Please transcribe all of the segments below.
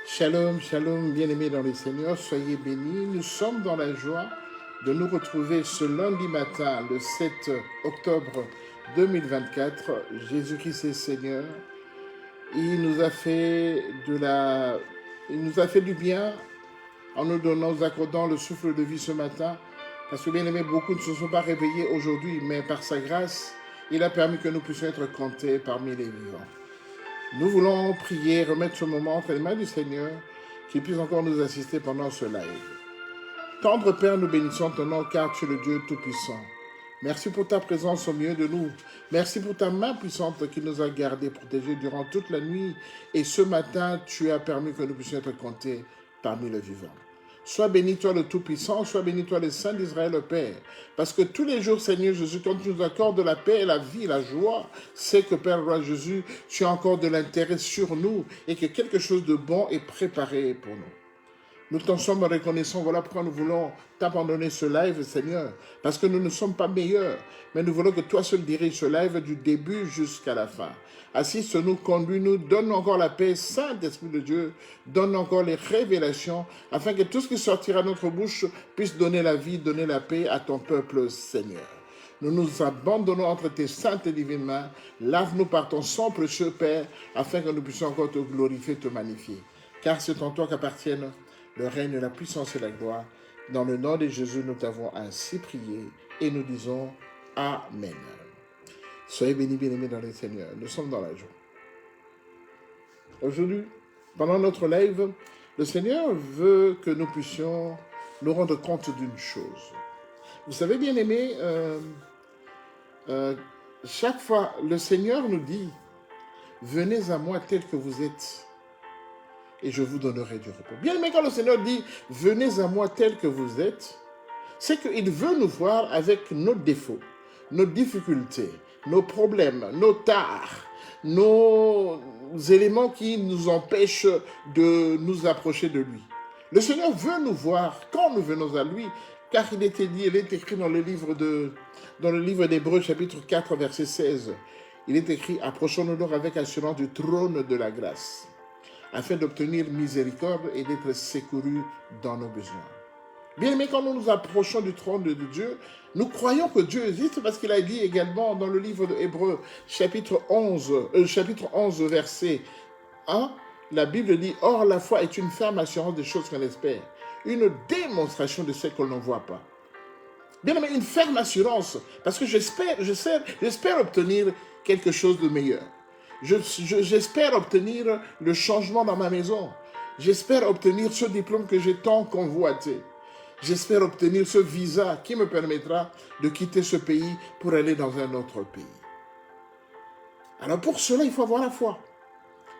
Shalom, shalom, bien-aimés dans le Seigneur, soyez bénis. Nous sommes dans la joie de nous retrouver ce lundi matin, le 7 octobre 2024. Jésus-Christ est Seigneur. Il nous a fait du bien en nous accordant le souffle de vie ce matin. Parce que, bien-aimés, beaucoup ne se sont pas réveillés aujourd'hui, mais par sa grâce, il a permis que nous puissions être comptés parmi les vivants. Nous voulons prier, remettre ce moment entre les mains du Seigneur, qu'il puisse encore nous assister pendant ce live. Tendre Père, nous bénissons ton nom, car tu es le Dieu Tout-Puissant. Merci pour ta présence au milieu de nous. Merci pour ta main puissante qui nous a gardés, protégés durant toute la nuit. Et ce matin, tu as permis que nous puissions être comptés parmi les vivants. Sois béni toi le Tout-Puissant, sois béni toi le Saint d'Israël le Père. Parce que tous les jours, Seigneur Jésus, quand tu nous accordes la paix, la vie, la joie, c'est que Père roi Jésus, tu as encore de l'intérêt sur nous et que quelque chose de bon est préparé pour nous. Nous t'en sommes reconnaissants, voilà pourquoi nous voulons t'abandonner ce live, Seigneur, parce que nous ne sommes pas meilleurs, mais nous voulons que toi seul diriges ce live du début jusqu'à la fin. Assiste-nous, conduis-nous, donne-nous encore la paix, Saint-Esprit de Dieu, donne-nous encore les révélations, afin que tout ce qui sortira de notre bouche puisse donner la vie, donner la paix à ton peuple, Seigneur. Nous nous abandonnons entre tes saintes et divines mains, lave-nous par ton sang précieux, Père, afin que nous puissions encore te glorifier, te magnifier. Car c'est en toi qu'appartiennent le règne, la puissance et la gloire. Dans le nom de Jésus, nous t'avons ainsi prié et nous disons Amen. Soyez bénis, bien-aimés dans le Seigneur. Nous sommes dans la joie. Aujourd'hui, pendant notre live, le Seigneur veut que nous puissions nous rendre compte d'une chose. Vous savez, bien-aimés, chaque fois, le Seigneur nous dit « Venez à moi tel que vous êtes. » et je vous donnerai du repos. Bien aimé, quand le Seigneur dit « Venez à moi tel que vous êtes », c'est qu'il veut nous voir avec nos défauts, nos difficultés, nos problèmes, nos tares, nos éléments qui nous empêchent de nous approcher de lui. Le Seigneur veut nous voir quand nous venons à lui, car il est écrit dans le livre d'Hébreux, chapitre 4, verset 16. Il est écrit « Approchons-nous donc avec assurance du trône de la grâce » afin d'obtenir miséricorde et d'être secourus dans nos besoins. Bien aimé, quand nous nous approchons du trône de Dieu, nous croyons que Dieu existe parce qu'il a dit également dans le livre de Hébreux, chapitre 11, verset 1, la Bible dit « Or, la foi est une ferme assurance des choses qu'on espère, une démonstration de ce qu'on ne voit pas. » Bien aimé, une ferme assurance, parce que j'espère obtenir quelque chose de meilleur. J'espère obtenir le changement dans ma maison. J'espère obtenir ce diplôme que j'ai tant convoité. J'espère obtenir ce visa qui me permettra de quitter ce pays pour aller dans un autre pays. Alors pour cela, il faut avoir la foi.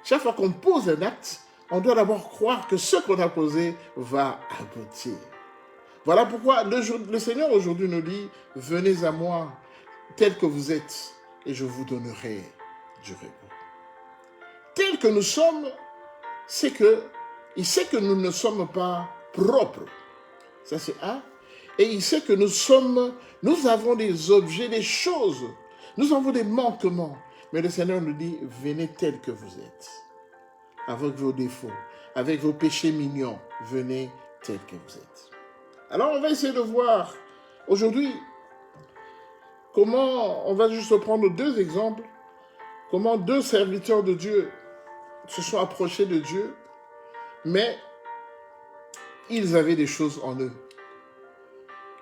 Chaque fois qu'on pose un acte, on doit d'abord croire que ce qu'on a posé va aboutir. Voilà pourquoi le Seigneur aujourd'hui nous dit « Venez à moi tel que vous êtes et je vous donnerai du repos. » Tel que nous sommes, il sait que nous ne sommes pas propres. Ça c'est un. Et il sait que nous avons des objets, des choses. Nous avons des manquements. Mais le Seigneur nous dit, venez tel que vous êtes. Avec vos défauts, avec vos péchés mignons, venez tel que vous êtes. Alors on va essayer de voir aujourd'hui comment, on va juste prendre deux exemples, comment deux serviteurs de Dieu se sont approchés de Dieu, mais ils avaient des choses en eux.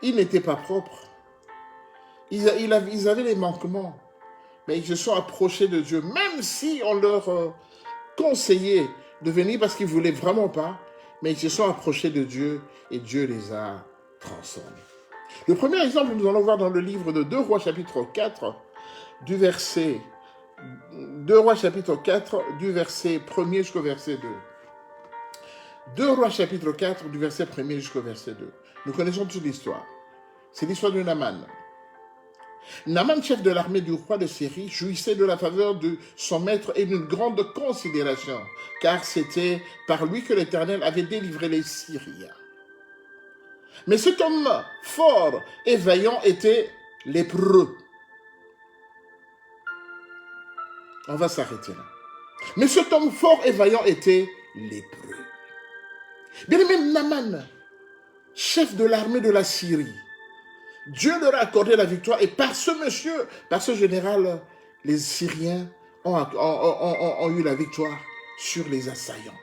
Ils n'étaient pas propres. Ils avaient des manquements, mais ils se sont approchés de Dieu, même si on leur conseillait de venir parce qu'ils ne voulaient vraiment pas, mais ils se sont approchés de Dieu et Dieu les a transformés. Le premier exemple, nous allons voir dans le livre de 2 Rois chapitre 4, du verset 2 Rois chapitre 4, du verset 1er jusqu'au verset 2. 2 Rois chapitre 4, du verset 1er jusqu'au verset 2. Nous connaissons toute l'histoire. C'est l'histoire de Naaman. Naaman, chef de l'armée du roi de Syrie, jouissait de la faveur de son maître et d'une grande considération, car c'était par lui que l'Éternel avait délivré les Syriens. Mais cet homme fort et vaillant était lépreux. On va s'arrêter là. Mais cet homme fort et vaillant était lépreux. Bien aimé Naman, chef de l'armée de la Syrie, Dieu leur a accordé la victoire et par ce monsieur, par ce général, les Syriens ont eu la victoire sur les assaillants.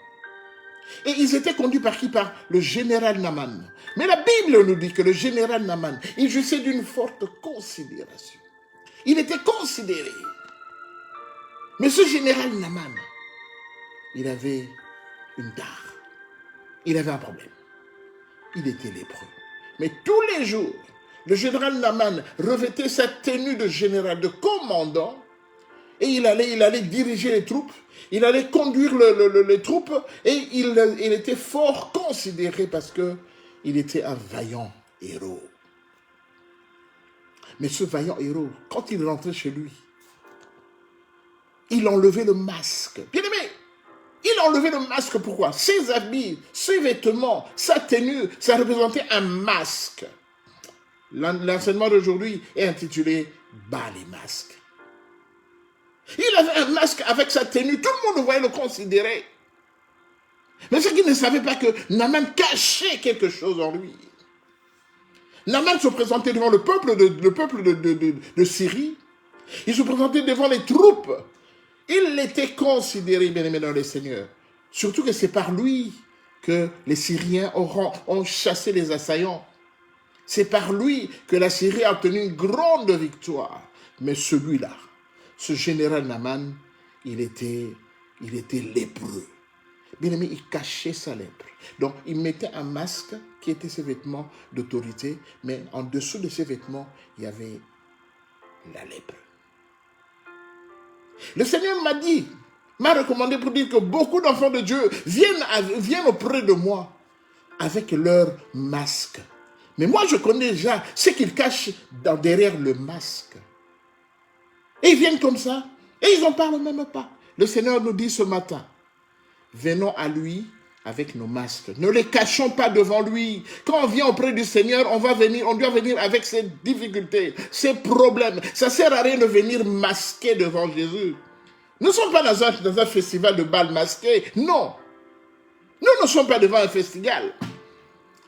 Et ils étaient conduits par qui? Par le général Naman. Mais la Bible nous dit que le général Naman, il jouissait d'une forte considération. Il était considéré. Mais ce général Naman, il avait une tare. Il avait un problème. Il était lépreux. Mais tous les jours, le général Naman revêtait sa tenue de général, de commandant, et il allait diriger les troupes, il allait conduire les troupes, et il était fort considéré parce qu'il était un vaillant héros. Mais ce vaillant héros, quand il rentrait chez lui, il enlevait le masque. Bien aimé, il enlevait le masque, pourquoi? Ses habits, ses vêtements, sa tenue, ça représentait un masque. L'enseignement d'aujourd'hui est intitulé « Bas les masques ». Il avait un masque avec sa tenue, tout le monde voyait le considérer. Mais ce qu'il ne savait pas que Naman cachait quelque chose en lui. Naman se présentait devant le peuple de Syrie. Il se présentait devant les troupes. Il était considéré, bien aimé dans le Seigneur. Surtout que c'est par lui que les Syriens ont chassé les assaillants. C'est par lui que la Syrie a obtenu une grande victoire. Mais celui-là, ce général Naman, il était lépreux. Bien aimé, il cachait sa lèpre. Donc, il mettait un masque qui était ses vêtements d'autorité, mais en dessous de ses vêtements, il y avait la lèpre. Le Seigneur m'a recommandé pour dire que beaucoup d'enfants de Dieu viennent auprès de moi avec leur masque. Mais moi, je connais déjà ce qu'ils cachent derrière le masque. Et ils viennent comme ça, et ils n'en parlent même pas. Le Seigneur nous dit ce matin, venons à lui avec nos masques. Ne les cachons pas devant lui. Quand on vient auprès du Seigneur, on doit venir avec ses difficultés, ses problèmes. Ça ne sert à rien de venir masquer devant Jésus. Nous ne sommes pas dans un festival de bal masqué. Non. Nous ne sommes pas devant un festival.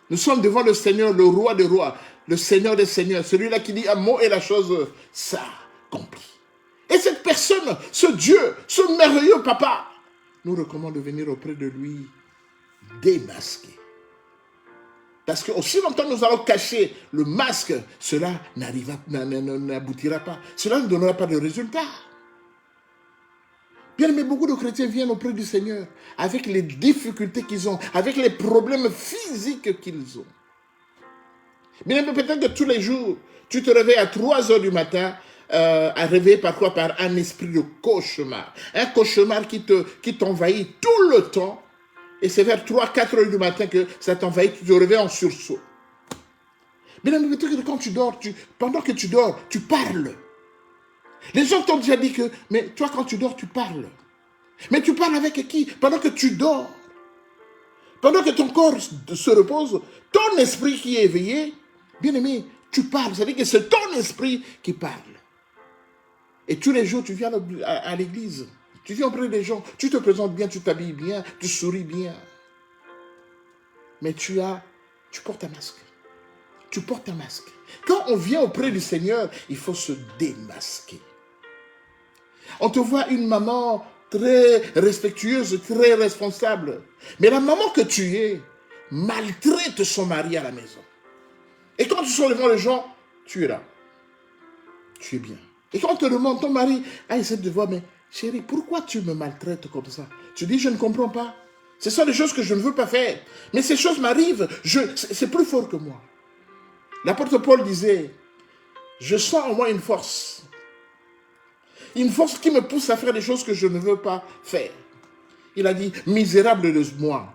Nous sommes devant le Seigneur, le roi des rois, le Seigneur des seigneurs, celui-là qui dit un mot et la chose s'accomplit. Et cette personne, ce Dieu, ce merveilleux papa, nous recommande de venir auprès de lui démasqué. Parce que aussi longtemps nous allons cacher le masque, cela n'aboutira pas. Cela ne donnera pas de résultat. Bien aimé, beaucoup de chrétiens viennent auprès du Seigneur avec les difficultés qu'ils ont, avec les problèmes physiques qu'ils ont. Bien aimé, peut-être que tous les jours, tu te réveilles à 3 heures du matin, réveillé par quoi? Par un esprit de cauchemar. Un cauchemar qui t'envahit tout le temps. Et c'est vers 3-4 heures du matin que ça t'envahit, tu te réveilles en sursaut. Bien aimé, peut-être que quand tu dors, pendant que tu dors, tu parles. Les gens t'ont déjà dit que, mais toi quand tu dors, tu parles. Mais tu parles avec qui? Pendant que tu dors. Pendant que ton corps se repose, ton esprit qui est éveillé, bien aimé, tu parles. C'est-à-dire que c'est ton esprit qui parle. Et tous les jours, tu viens à l'église. Tu viens auprès des gens. Tu te présentes bien, tu t'habilles bien, tu souris bien. Mais tu portes un masque. Tu portes un masque. Quand on vient auprès du Seigneur, il faut se démasquer. On te voit une maman très respectueuse, très responsable. Mais la maman que tu es maltraite son mari à la maison. Et quand tu sors devant les gens, tu es là. Tu es bien. Et quand on te demande, ton mari essaie de voir, mais chérie, pourquoi tu me maltraites comme ça? Tu dis, je ne comprends pas. Ce sont des choses que je ne veux pas faire. Mais ces choses m'arrivent. C'est plus fort que moi. L'apôtre Paul disait, je sens en moi une force. Une force qui me pousse à faire des choses que je ne veux pas faire. Il a dit, misérable de moi,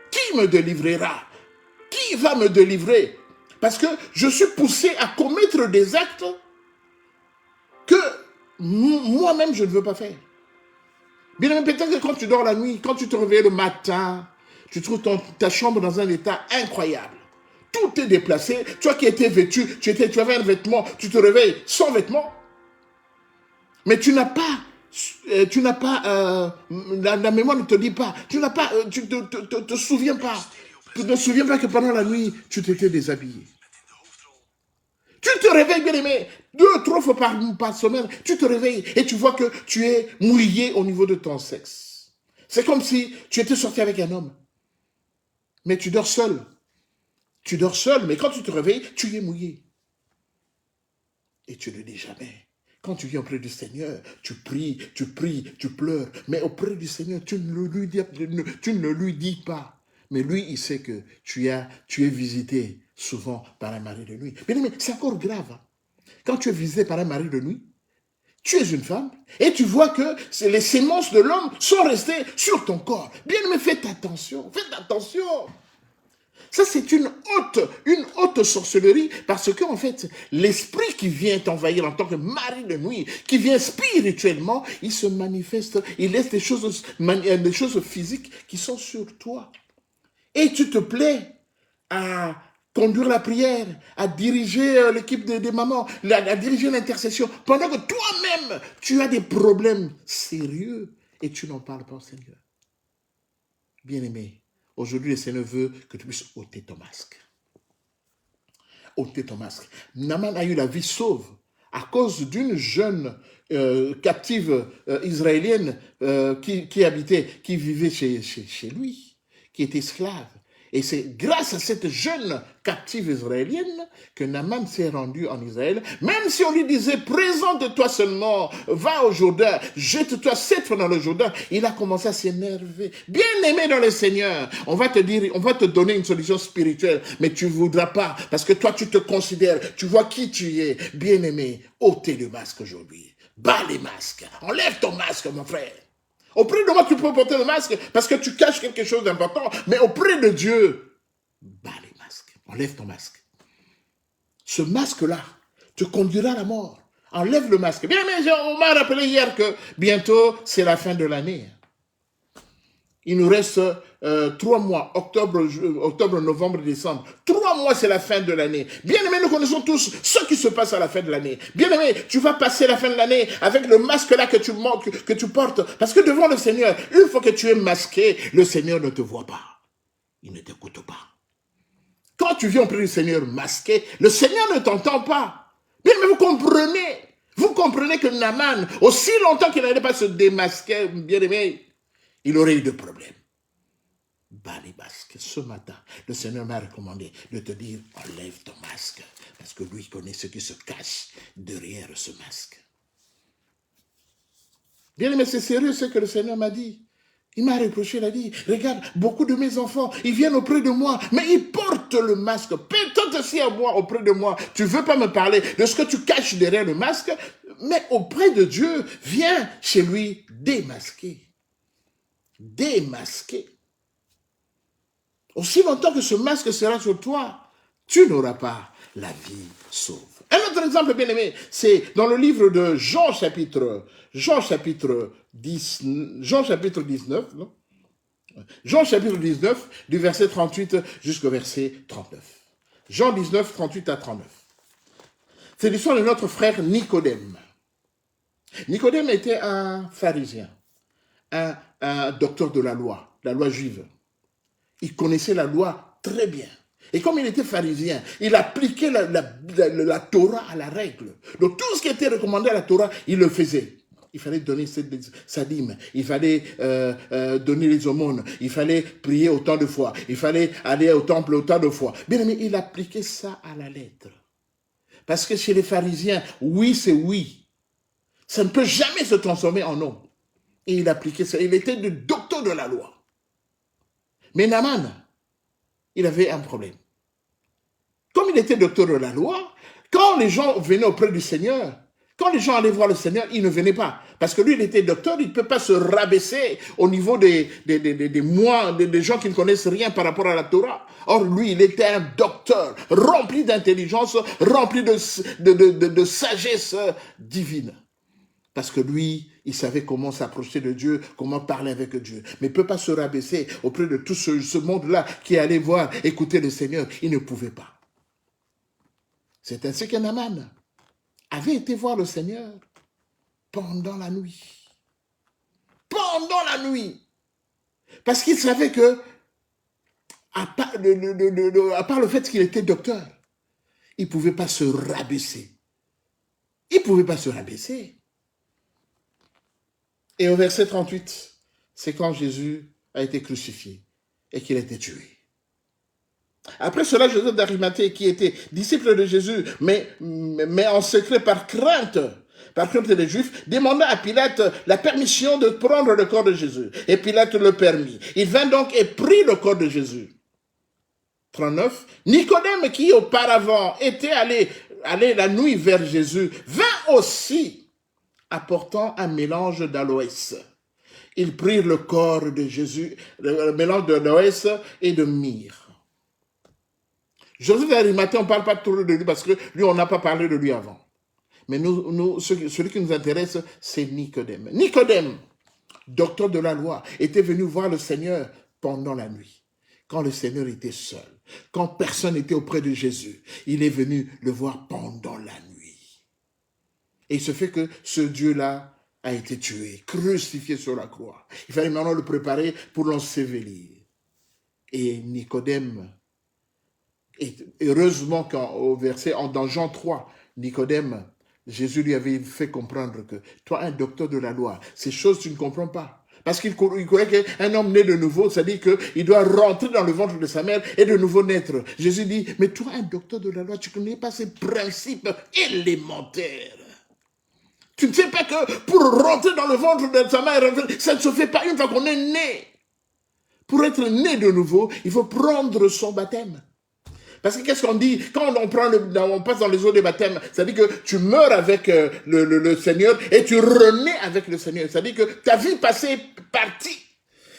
qui me délivrera? Qui va me délivrer? Parce que je suis poussé à commettre des actes que moi-même je ne veux pas faire. Bien aimé, peut-être que quand tu dors la nuit, quand tu te réveilles le matin, tu trouves ta chambre dans un état incroyable. Tout est déplacé. Toi qui étais vêtu, tu avais un vêtement, tu te réveilles sans vêtement. Mais tu n'as pas Tu n'as pas, la mémoire ne te dit pas, tu n'as pas, tu te souviens pas. Tu ne te souviens pas que pendant la nuit, tu t'étais déshabillé. Tu te réveilles, bien aimé, 2, 3 fois par semaine, tu te réveilles et tu vois que tu es mouillé au niveau de ton sexe. C'est comme si tu étais sorti avec un homme. Mais tu dors seul. Tu dors seul, mais quand tu te réveilles, tu es mouillé. Et tu ne dis jamais. Quand tu viens auprès du Seigneur, tu pries, tu pleures. Mais auprès du Seigneur, tu ne lui dis pas. Mais lui, il sait que tu es visité souvent par un mari de nuit. Bien aimé, c'est encore grave. Quand tu es visité par un mari de nuit, tu es une femme et tu vois que les sémences de l'homme sont restées sur ton corps. Bien aimé, faites attention, faites attention. Ça, c'est une haute sorcellerie parce qu'en fait, l'esprit qui vient t'envahir en tant que mari de nuit, qui vient spirituellement, il se manifeste, il laisse des choses physiques qui sont sur toi. Et tu te plais à conduire la prière, à diriger l'équipe des mamans, à diriger l'intercession, pendant que toi-même, tu as des problèmes sérieux et tu n'en parles pas au Seigneur. Bien-aimé, aujourd'hui, le Seigneur veut que tu puisses ôter ton masque. Ôter ton masque. Naaman a eu la vie sauve à cause d'une jeune captive israélienne qui vivait chez lui, qui était esclave. Et c'est grâce à cette jeune captive israélienne que Naaman s'est rendu en Israël. Même si on lui disait, présente-toi seulement, va au Jourdain, jette-toi 7 fois dans le Jourdain, il a commencé à s'énerver. Bien aimé dans le Seigneur, on va te donner une solution spirituelle, mais tu ne voudras pas, parce que toi tu te considères, tu vois qui tu es. Bien aimé, ôtez le masque aujourd'hui. Bats les masques, enlève ton masque mon frère. Auprès de moi, tu peux porter le masque parce que tu caches quelque chose d'important. Mais auprès de Dieu, bats les masques. Enlève ton masque. Ce masque-là te conduira à la mort. Enlève le masque. Bien, mais on m'a rappelé hier que bientôt, c'est la fin de l'année. Il nous reste 3 mois, octobre, novembre, décembre. 3 mois, c'est la fin de l'année. Bien aimé, nous connaissons tous ce qui se passe à la fin de l'année. Bien aimé, tu vas passer la fin de l'année avec le masque là que tu portes. Parce que devant le Seigneur, une fois que tu es masqué, le Seigneur ne te voit pas. Il ne t'écoute pas. Quand tu viens auprès du Seigneur masqué, le Seigneur ne t'entend pas. Bien aimé, vous comprenez que Naaman, aussi longtemps qu'il n'allait pas se démasquer, bien aimé, il aurait eu de problèmes. Bas les masques. Ce matin, le Seigneur m'a recommandé de te dire, enlève ton masque. Parce que lui connaît ce qui se cache derrière ce masque. Bien aimé, c'est sérieux ce que le Seigneur m'a dit. Il m'a reproché, il a dit, regarde, beaucoup de mes enfants, ils viennent auprès de moi, mais ils portent le masque. Peut-être aussi à moi, auprès de moi, tu ne veux pas me parler de ce que tu caches derrière le masque, mais auprès de Dieu, viens chez lui démasqué. Démasqué. Aussi longtemps que ce masque sera sur toi, tu n'auras pas la vie sauve. Un autre exemple bien aimé, c'est dans le livre de Jean chapitre 19, non? Jean chapitre 19, du verset 38 jusqu'au verset 39. Jean 19, 38 à 39. C'est l'histoire de notre frère Nicodème. Nicodème était un pharisien, un docteur de la loi juive. Il connaissait la loi très bien. Et comme il était pharisien, il appliquait la Torah à la règle. Donc tout ce qui était recommandé à la Torah, il le faisait. Il fallait donner sa dîme, il fallait donner les aumônes, il fallait prier autant de fois, il fallait aller au temple autant de fois. Bien aimé, il appliquait ça à la lettre. Parce que chez les pharisiens, oui c'est oui. Ça ne peut jamais se transformer en non. Et il appliquait ça. Il était le docteur de la loi. Mais Naaman, il avait un problème. Comme il était docteur de la loi, quand les gens venaient auprès du Seigneur, quand les gens allaient voir le Seigneur, il ne venait pas. Parce que lui, il était docteur, il ne peut pas se rabaisser au niveau des gens qui ne connaissent rien par rapport à la Torah. Or, lui, il était un docteur, rempli d'intelligence, rempli de sagesse divine. Parce que lui, il savait comment s'approcher de Dieu, comment parler avec Dieu. Mais il ne peut pas se rabaisser auprès de tout ce monde-là qui allait voir, écouter le Seigneur. Il ne pouvait pas. C'est ainsi que Naaman avait été voir le Seigneur pendant la nuit. pendant la nuit. Parce qu'il savait que, à part le fait qu'il était docteur, il ne pouvait pas se rabaisser. Il ne pouvait pas se rabaisser. Et au verset 38, c'est quand Jésus a été crucifié et qu'il a été tué. Après cela, Joseph d'Arimathée, qui était disciple de Jésus, mais en secret par crainte des Juifs, demanda à Pilate la permission de prendre le corps de Jésus. Et Pilate le permit. Il vint donc et prit le corps de Jésus. 39. Nicodème, qui auparavant était allé la nuit vers Jésus, vint aussi, apportant un mélange d'aloès. Ils prirent le corps de Jésus, le mélange d'aloès et de myrrhe. Joseph d'Arimathée, on ne parle pas trop de lui parce que lui, on n'a pas parlé de lui avant. Mais celui qui nous intéresse, c'est Nicodème. Nicodème, docteur de la loi, était venu voir le Seigneur pendant la nuit, quand le Seigneur était seul, quand personne n'était auprès de Jésus. Il est venu le voir pendant la nuit. Et il se fait que ce Dieu-là a été tué, crucifié sur la croix. Il fallait maintenant le préparer pour l'ensevelir. Et Nicodème, et heureusement qu'au verset, dans Jean 3, Nicodème, Jésus lui avait fait comprendre que toi, un docteur de la loi, ces choses tu ne comprends pas. Parce qu'il croyait qu'un homme né de nouveau, c'est-à-dire qu'il doit rentrer dans le ventre de sa mère et de nouveau naître. Jésus dit, mais toi, un docteur de la loi, tu ne connais pas ces principes élémentaires. Tu ne sais pas que pour rentrer dans le ventre de sa mère, ça ne se fait pas une fois qu'on est né. Pour être né de nouveau, il faut prendre son baptême. Parce que qu'est-ce qu'on dit? Quand on passe dans les eaux des baptêmes, ça dit que tu meurs avec le Seigneur et tu renais avec le Seigneur. Ça dit que ta vie passée est partie.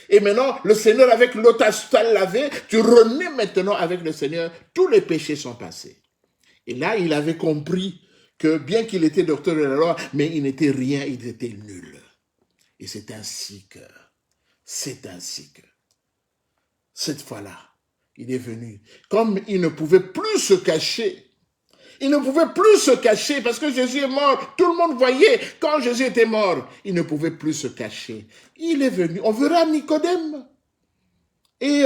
Et maintenant, le Seigneur, avec l'eau t'a lavé, tu renais maintenant avec le Seigneur. Tous les péchés sont passés. Et là, il avait compris que bien qu'il était docteur de la loi, mais il n'était rien, il était nul. Et c'est ainsi que, cette fois-là, il est venu. Comme il ne pouvait plus se cacher. Il ne pouvait plus se cacher parce que Jésus est mort. Tout le monde voyait quand Jésus était mort. Il ne pouvait plus se cacher. Il est venu. On verra Nicodème et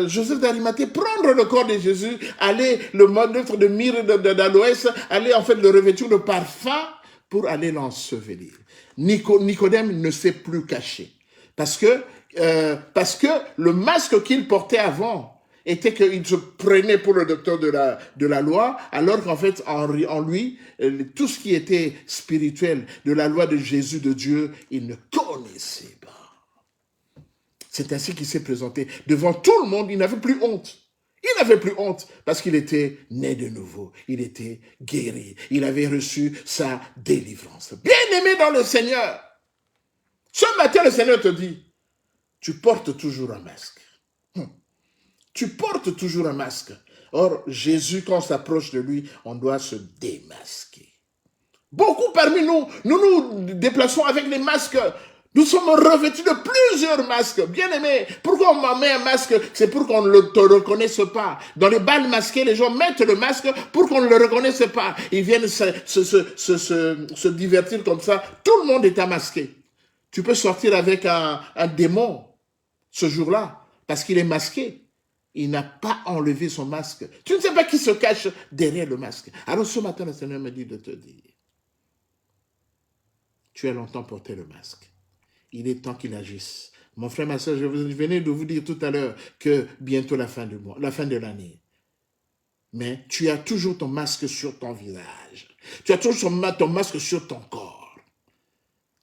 Joseph d'Arimathée prendre le corps de Jésus, aller le mettre de myrrhe d'aloès, aller en fait le revêtir de parfum pour aller l'ensevelir. Nicodème ne s'est plus caché parce que le masque qu'il portait avant était qu'il se prenait pour le docteur de la loi, alors qu'en fait, en lui, tout ce qui était spirituel de la loi de Jésus, de Dieu, il ne connaissait pas. C'est ainsi qu'il s'est présenté devant tout le monde. Il n'avait plus honte. Il n'avait plus honte parce qu'il était né de nouveau. Il était guéri. Il avait reçu sa délivrance. Bien-aimé dans le Seigneur, ce matin, le Seigneur te dit, tu portes toujours un masque. Tu portes toujours un masque. Or, Jésus, quand on s'approche de lui, on doit se démasquer. Beaucoup parmi nous, nous déplaçons avec les masques. Nous sommes revêtus de plusieurs masques. Bien-aimés, pourquoi on met un masque? C'est pour qu'on ne te reconnaisse pas. Dans les bals masqués, les gens mettent le masque pour qu'on ne le reconnaisse pas. Ils viennent se divertir comme ça. Tout le monde est masqué. Tu peux sortir avec un démon ce jour-là parce qu'il est masqué. Il n'a pas enlevé son masque. Tu ne sais pas qui se cache derrière le masque. Alors ce matin, le Seigneur me dit de te dire, tu as longtemps porté le masque. Il est temps qu'il agisse. Mon frère, ma soeur, je venais de vous dire tout à l'heure que bientôt la fin du mois, la fin de l'année. Mais tu as toujours ton masque sur ton visage. Tu as toujours ton masque sur ton corps.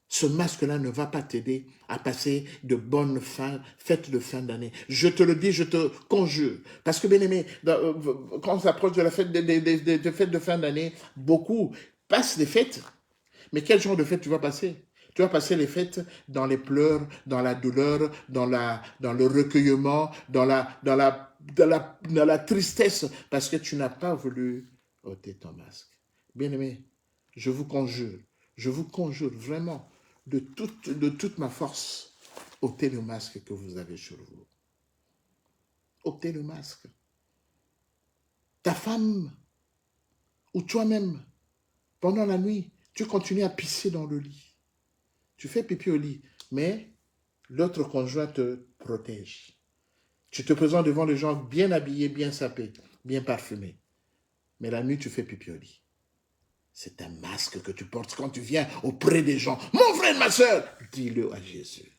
Ce masque-là ne va pas t'aider à passer de bonnes fêtes de fin d'année. Je te le dis, je te conjure. Parce que, bien aimé, quand on s'approche de la fête des fêtes de fin d'année, beaucoup passent des fêtes. Mais quel genre de fête tu vas passer? Tu vas passer les fêtes dans les pleurs, dans la douleur, dans le recueillement, dans la tristesse, parce que tu n'as pas voulu ôter ton masque. Bien aimé, je vous conjure vraiment, de toute ma force, ôtez le masque que vous avez sur vous. Ôtez le masque. Ta femme ou toi-même, pendant la nuit, tu continues à pisser dans le lit. Tu fais pipi au lit. mais l'autre conjoint te protège. Tu te présentes devant les gens bien habillés, bien sapés, bien parfumés. Mais la nuit, tu fais pipi au lit. C'est un masque que tu portes quand tu viens auprès des gens. Mon frère, ma soeur, dis-le à Jésus.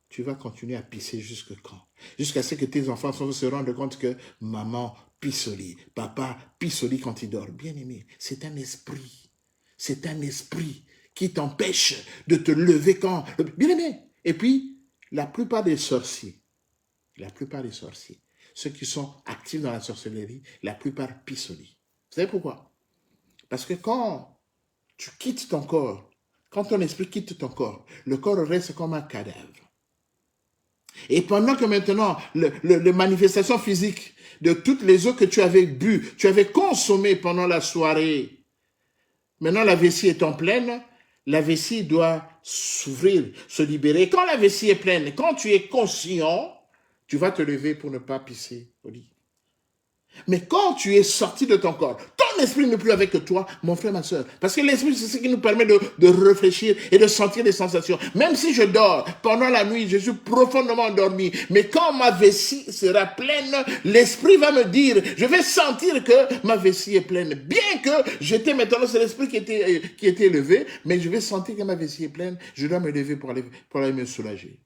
Tu vas continuer à pisser jusque quand? Jusqu'à ce que tes enfants se rendent compte que maman pisse au lit, papa pisse au lit quand il dort. Bien aimé, c'est un esprit. C'est un esprit qui t'empêche de te lever quand... Bien aimé. Et puis, la plupart des sorciers, ceux qui sont actifs dans la sorcellerie, la plupart pissent au lit. Vous savez pourquoi? Parce que quand tu quittes ton corps, quand ton esprit quitte ton corps, le corps reste comme un cadavre. Et pendant que maintenant, les manifestations physiques de toutes les eaux que tu avais bu, tu avais consommé pendant la soirée, maintenant la vessie est en pleine, la vessie doit s'ouvrir, se libérer. Quand la vessie est pleine, quand tu es conscient, tu vas te lever pour ne pas pisser au lit. Mais quand tu es sorti de ton corps, ton esprit n'est plus avec toi, mon frère, ma soeur. Parce que l'esprit, c'est ce qui nous permet de réfléchir et de sentir des sensations. Même si je dors, pendant la nuit, je suis profondément endormi. Mais quand ma vessie sera pleine, l'esprit va me dire, je vais sentir que ma vessie est pleine. Bien que j'étais maintenant, c'est l'esprit qui était levé, mais je vais sentir que ma vessie est pleine, je dois me lever pour aller me soulager.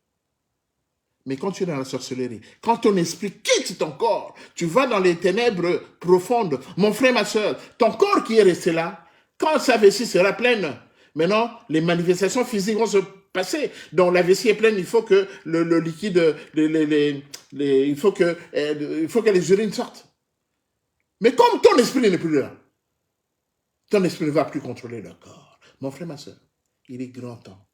Mais quand tu es dans la sorcellerie, quand ton esprit quitte ton corps, tu vas dans les ténèbres profondes. Mon frère, ma soeur, ton corps qui est resté là, quand sa vessie sera pleine, maintenant, les manifestations physiques vont se passer. Donc la vessie est pleine, il faut que le liquide, il faut que les urines sortent. Mais comme ton esprit n'est plus là, ton esprit ne va plus contrôler le corps. Mon frère, ma soeur, il est grand temps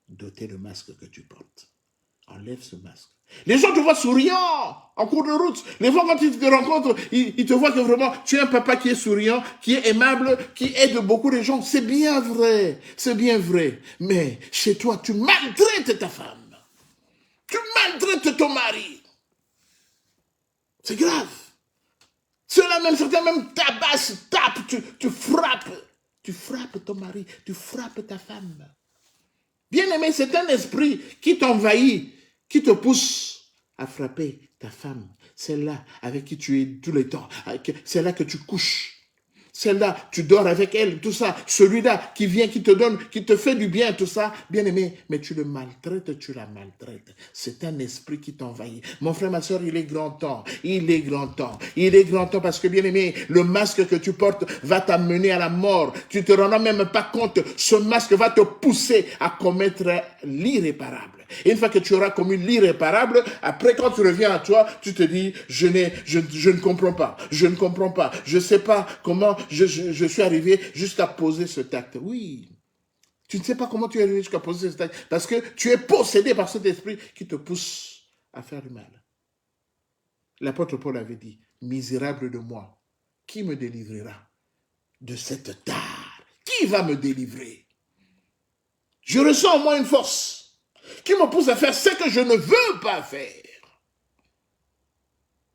d'ôter le masque que tu portes. Enlève ce masque. Les gens te voient souriant en cours de route. Les gens, quand ils te rencontrent, ils te voient que vraiment, tu es un papa qui est souriant, qui est aimable, qui aide beaucoup les gens. C'est bien vrai. C'est bien vrai. Mais chez toi, tu maltraites ta femme. Tu maltraites ton mari. C'est grave. Ceux-là même, certains même tabassent, tapent, tu frappes. Tu frappes ton mari, tu frappes ta femme. Bien-aimé, c'est un esprit qui t'envahit, qui te pousse à frapper ta femme, celle-là avec qui tu es tout le temps, celle-là que tu couches, celle-là, tu dors avec elle, tout ça, celui-là qui vient, qui te donne, qui te fait du bien, tout ça, bien-aimé, mais tu le maltraites, tu la maltraites. C'est un esprit qui t'envahit. Mon frère, ma soeur, il est grand temps, parce que, bien-aimé, le masque que tu portes va t'amener à la mort. Tu ne te rendras même pas compte, ce masque va te pousser à commettre l'irréparable. Et une fois que tu auras commis l'irréparable, après quand tu reviens à toi, tu te dis, je ne comprends pas, je ne sais pas comment je suis arrivé jusqu'à poser cet acte. Oui, tu ne sais pas comment tu es arrivé jusqu'à poser cet acte, parce que tu es possédé par cet esprit qui te pousse à faire du mal. L'apôtre Paul avait dit, misérable de moi, qui me délivrera de cette tare? Qui va me délivrer? Je ressens en moi une force qui me pousse à faire ce que je ne veux pas faire.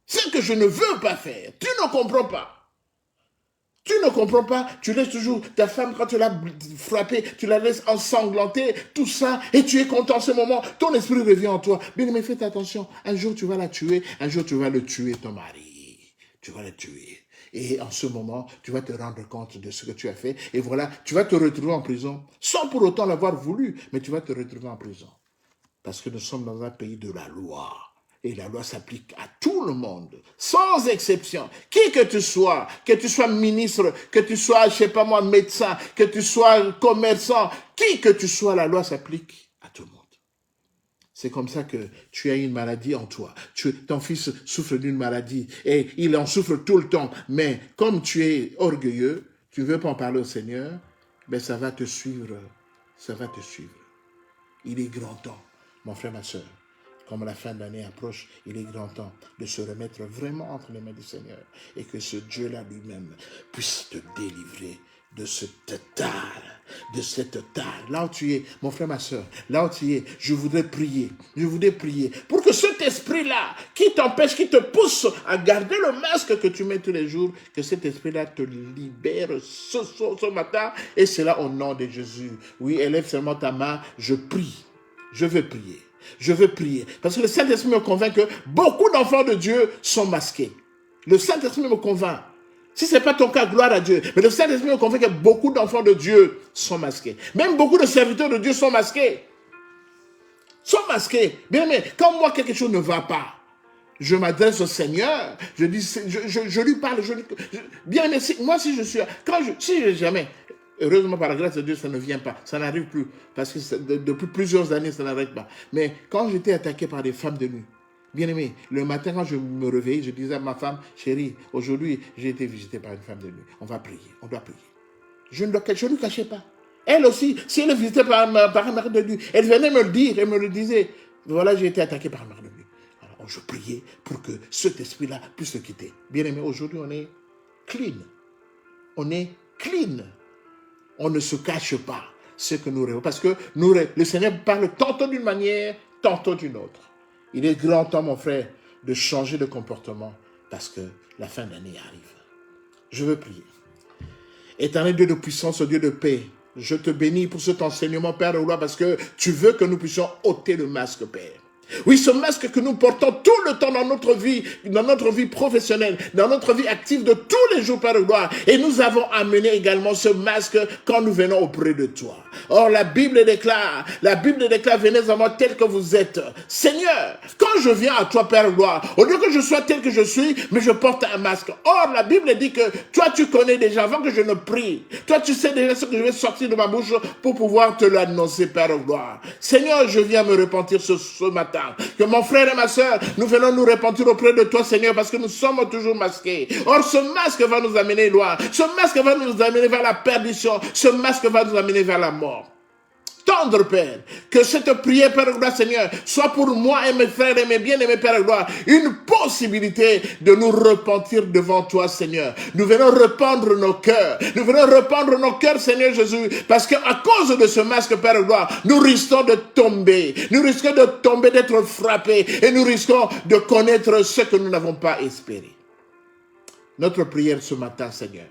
Ce que je ne veux pas faire. Tu ne comprends pas. Tu ne comprends pas. Tu laisses toujours ta femme, quand tu l'as frappée, tu la laisses ensanglanter, tout ça, et tu es content en ce moment. Ton esprit revient en toi. Bien, mais fais attention. Un jour, tu vas la tuer. Un jour, tu vas le tuer, ton mari. Tu vas le tuer. Et en ce moment, tu vas te rendre compte de ce que tu as fait. Et voilà, tu vas te retrouver en prison. Sans pour autant l'avoir voulu, mais tu vas te retrouver en prison. Parce que nous sommes dans un pays de la loi. Et la loi s'applique à tout le monde, sans exception. Qui que tu sois ministre, que tu sois, je sais pas moi, médecin, que tu sois commerçant, qui que tu sois, la loi s'applique à tout le monde. C'est comme ça que tu as une maladie en toi. Ton fils souffre d'une maladie et il en souffre tout le temps. Mais comme tu es orgueilleux, tu ne veux pas en parler au Seigneur, ben ça va te suivre. Ça va te suivre. Il est grand temps, mon frère, ma soeur. Comme la fin de l'année approche, il est grand temps de se remettre vraiment entre les mains du Seigneur et que ce Dieu-là lui-même puisse te délivrer de cette table, là où tu es, mon frère, ma soeur, là où tu es, je voudrais prier pour que cet esprit-là, qui t'empêche, qui te pousse à garder le masque que tu mets tous les jours, que cet esprit-là te libère ce matin, et c'est là au nom de Jésus. Oui, élève seulement ta main, je prie, je veux prier, parce que le Saint-Esprit me convainc que beaucoup d'enfants de Dieu sont masqués. Le Saint-Esprit me convainc. Si ce n'est pas ton cas, gloire à Dieu. Mais le Saint-Esprit me convainc que beaucoup d'enfants de Dieu sont masqués. Même beaucoup de serviteurs de Dieu sont masqués. Bien aimé, quand moi quelque chose ne va pas, je m'adresse au Seigneur, je dis, je lui parle. Bien aimé, moi si je suis, jamais, heureusement par la grâce de Dieu, ça ne vient pas, ça n'arrive plus, parce que depuis plusieurs années, ça n'arrête pas. Mais quand j'étais attaqué par des femmes de nuit, bien aimé, le matin quand je me réveillais, je disais à ma femme, chérie, aujourd'hui j'ai été visité par une femme de nuit. On va prier, on doit prier. Je ne lui cachais pas. Elle aussi, si elle est visitée par un mari de nuit, elle venait me le dire, elle me le disait. Voilà, j'ai été attaqué par un mari de nuit. Alors je priais pour que cet esprit-là puisse se quitter. Bien aimé, aujourd'hui on est clean. On est clean. On ne se cache pas ce que nous rêvons. Parce que le Seigneur parle tantôt d'une manière, tantôt d'une autre. Il est grand temps, mon frère, de changer de comportement parce que la fin d'année arrive. Je veux prier. Éternel Dieu de puissance, Dieu de paix, je te bénis pour cet enseignement, Père de gloire, parce que tu veux que nous puissions ôter le masque, Père. Oui, ce masque que nous portons tout le temps dans notre vie professionnelle, dans notre vie active de tous les jours, Père de gloire. Et nous avons amené également ce masque quand nous venons auprès de toi. Or, la Bible déclare, venez à moi tel que vous êtes. Seigneur, quand je viens à toi, Père de gloire, au lieu que je sois tel que je suis, mais je porte un masque. Or, la Bible dit que toi, tu connais déjà, avant que je ne prie, toi, tu sais déjà ce que je vais sortir de ma bouche pour pouvoir te l'annoncer, Père de gloire. Seigneur, je viens me repentir ce matin. Que mon frère et ma soeur, nous venons nous repentir auprès de toi, Seigneur, parce que nous sommes toujours masqués. Or, ce masque va nous amener loin. Ce masque va nous amener vers la perdition. Ce masque va nous amener vers la mort. Tendre, Père, que cette prière, Père de gloire, Seigneur, soit pour moi et mes frères et mes bien-aimés, Père de gloire, une possibilité de nous repentir devant toi, Seigneur. Nous venons répandre nos cœurs. Nous venons répandre nos cœurs, Seigneur Jésus, parce qu'à cause de ce masque, Père de gloire, nous risquons de tomber. Nous risquons de tomber, d'être frappés, et nous risquons de connaître ce que nous n'avons pas espéré. Notre prière ce matin, Seigneur,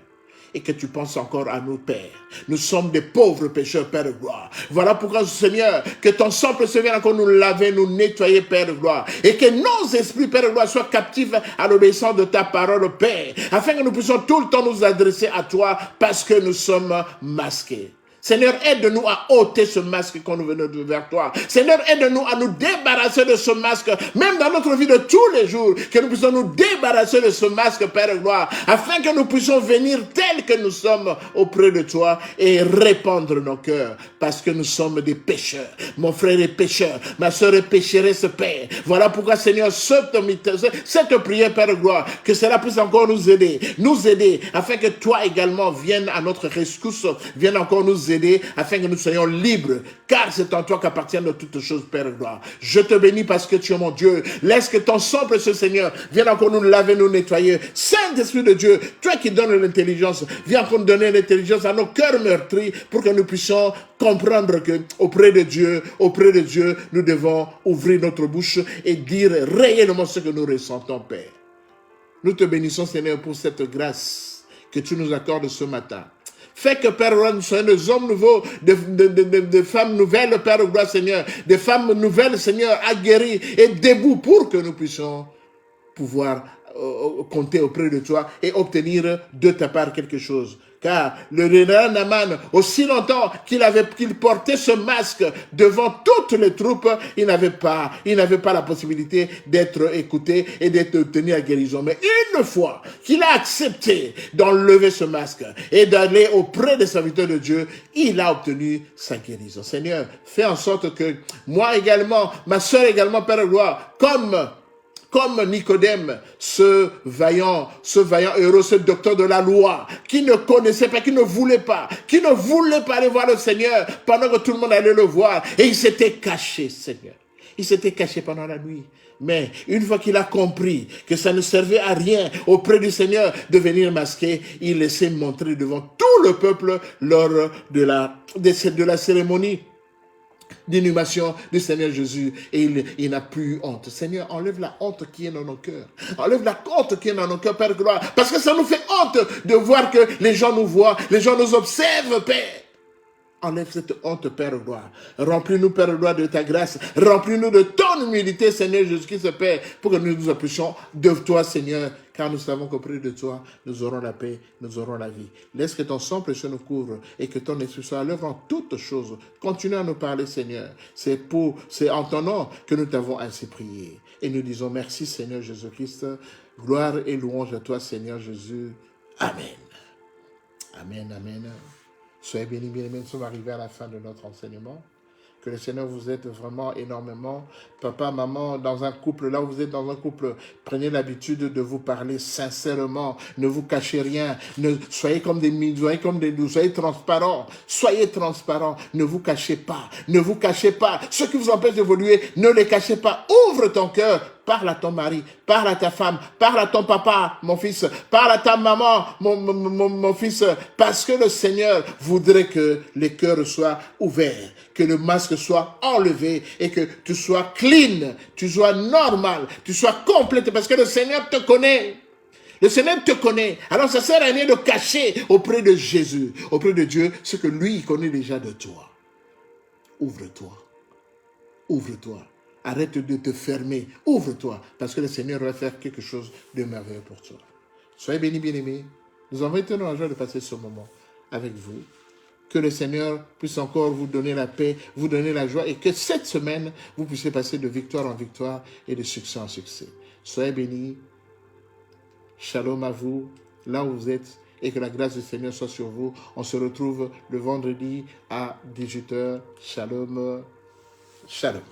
et que tu penses encore à nous, Père. Nous sommes des pauvres pécheurs, Père de gloire. Voilà pourquoi, Seigneur, que ton sang précieux vienne encore nous laver, nous nettoyer, Père de gloire. Et que nos esprits, Père de gloire, soient captifs à l'obéissance de ta parole, Père. Afin que nous puissions tout le temps nous adresser à toi parce que nous sommes masqués. Seigneur, aide-nous à ôter ce masque quand nous venons vers toi. Seigneur, aide-nous à nous débarrasser de ce masque, même dans notre vie de tous les jours, que nous puissions nous débarrasser de ce masque, Père de gloire, afin que nous puissions venir tels que nous sommes auprès de toi et répandre nos cœurs, parce que nous sommes des pécheurs. Mon frère est pécheur, ma soeur est pécheresse, Père. Voilà pourquoi, Seigneur, cette prière, Père de gloire, que cela puisse encore nous aider, afin que toi également viennes à notre rescousse, viennes encore nous aider, afin que nous soyons libres, car c'est en toi qu'appartiennent toutes choses, Père de gloire. Je te bénis parce que tu es mon Dieu. Laisse que ton sang précieux, Seigneur, vienne encore nous laver, nous nettoyer. Saint-Esprit de Dieu, toi qui donnes l'intelligence, viens encore nous donner l'intelligence à nos cœurs meurtris pour que nous puissions comprendre que auprès de Dieu, nous devons ouvrir notre bouche et dire réellement ce que nous ressentons, Père. Nous te bénissons, Seigneur, pour cette grâce que tu nous accordes ce matin. Fais que, Père, nous soyons des hommes nouveaux, des femmes nouvelles, Père de gloire, Seigneur. Des femmes nouvelles, Seigneur, aguerries et debout pour que nous puissions pouvoir compter auprès de toi et obtenir de ta part quelque chose. Car le général Naaman, aussi longtemps qu'il portait ce masque devant toutes les troupes, il n'avait pas la possibilité d'être écouté et d'être tenu à guérison. Mais une fois qu'il a accepté d'enlever ce masque et d'aller auprès des serviteurs de Dieu, il a obtenu sa guérison. Seigneur, fais en sorte que moi également, ma soeur également, Père de gloire, comme Nicodème, ce vaillant héros, ce docteur de la loi, qui ne connaissait pas, qui ne voulait pas aller voir le Seigneur pendant que tout le monde allait le voir. Et il s'était caché, Seigneur. Il s'était caché pendant la nuit. Mais une fois qu'il a compris que ça ne servait à rien auprès du Seigneur de venir masquer, il s'est montré devant tout le peuple lors de la cérémonie d'inhumation du Seigneur Jésus, et il n'a plus eu honte. Seigneur, enlève la honte qui est dans nos cœurs. Enlève la honte qui est dans nos cœurs, Père gloire, parce que ça nous fait honte de voir que les gens nous voient, les gens nous observent, Père. Enlève cette honte, Père gloire. Remplis-nous, Père gloire, de ta grâce. Remplis-nous de ton humilité, Seigneur Jésus-Christ, Père, pour que nous nous approchions de toi, Seigneur, car nous savons qu'auprès de toi, nous aurons la paix, nous aurons la vie. Laisse que ton sang précieux nous couvre et que ton esprit soit à l'œuvre en toutes choses. Continue à nous parler, Seigneur. C'est en ton nom que nous t'avons ainsi prié. Et nous disons merci, Seigneur Jésus-Christ. Gloire et louange à toi, Seigneur Jésus. Amen. Amen, amen. Soyez bénis, bien-aimés, nous sommes arrivés à la fin de notre enseignement. Que le Seigneur vous aide vraiment énormément. Papa, maman, dans un couple, là où vous êtes dans un couple, prenez l'habitude de vous parler sincèrement. Ne vous cachez rien. Soyez soyez transparents. Soyez transparents. Ne vous cachez pas. Ne vous cachez pas. Ce qui vous empêche d'évoluer, ne les cachez pas. Ouvre ton cœur. Parle à ton mari, parle à ta femme, parle à ton papa, mon fils, parle à ta maman, mon fils, parce que le Seigneur voudrait que les cœurs soient ouverts, que le masque soit enlevé et que tu sois clean, tu sois normal, tu sois complète, parce que le Seigneur te connaît. Le Seigneur te connaît. Alors ça sert à rien de cacher auprès de Jésus, auprès de Dieu, ce que lui connaît déjà de toi. Ouvre-toi. Ouvre-toi. Arrête de te fermer. Ouvre-toi, parce que le Seigneur va faire quelque chose de merveilleux pour toi. Soyez bénis, bien-aimés. Nous avons été dans la joie de passer ce moment avec vous. Que le Seigneur puisse encore vous donner la paix, vous donner la joie, et que cette semaine, vous puissiez passer de victoire en victoire et de succès en succès. Soyez bénis. Shalom à vous, là où vous êtes, et que la grâce du Seigneur soit sur vous. On se retrouve le vendredi à 18h. Shalom. Shalom.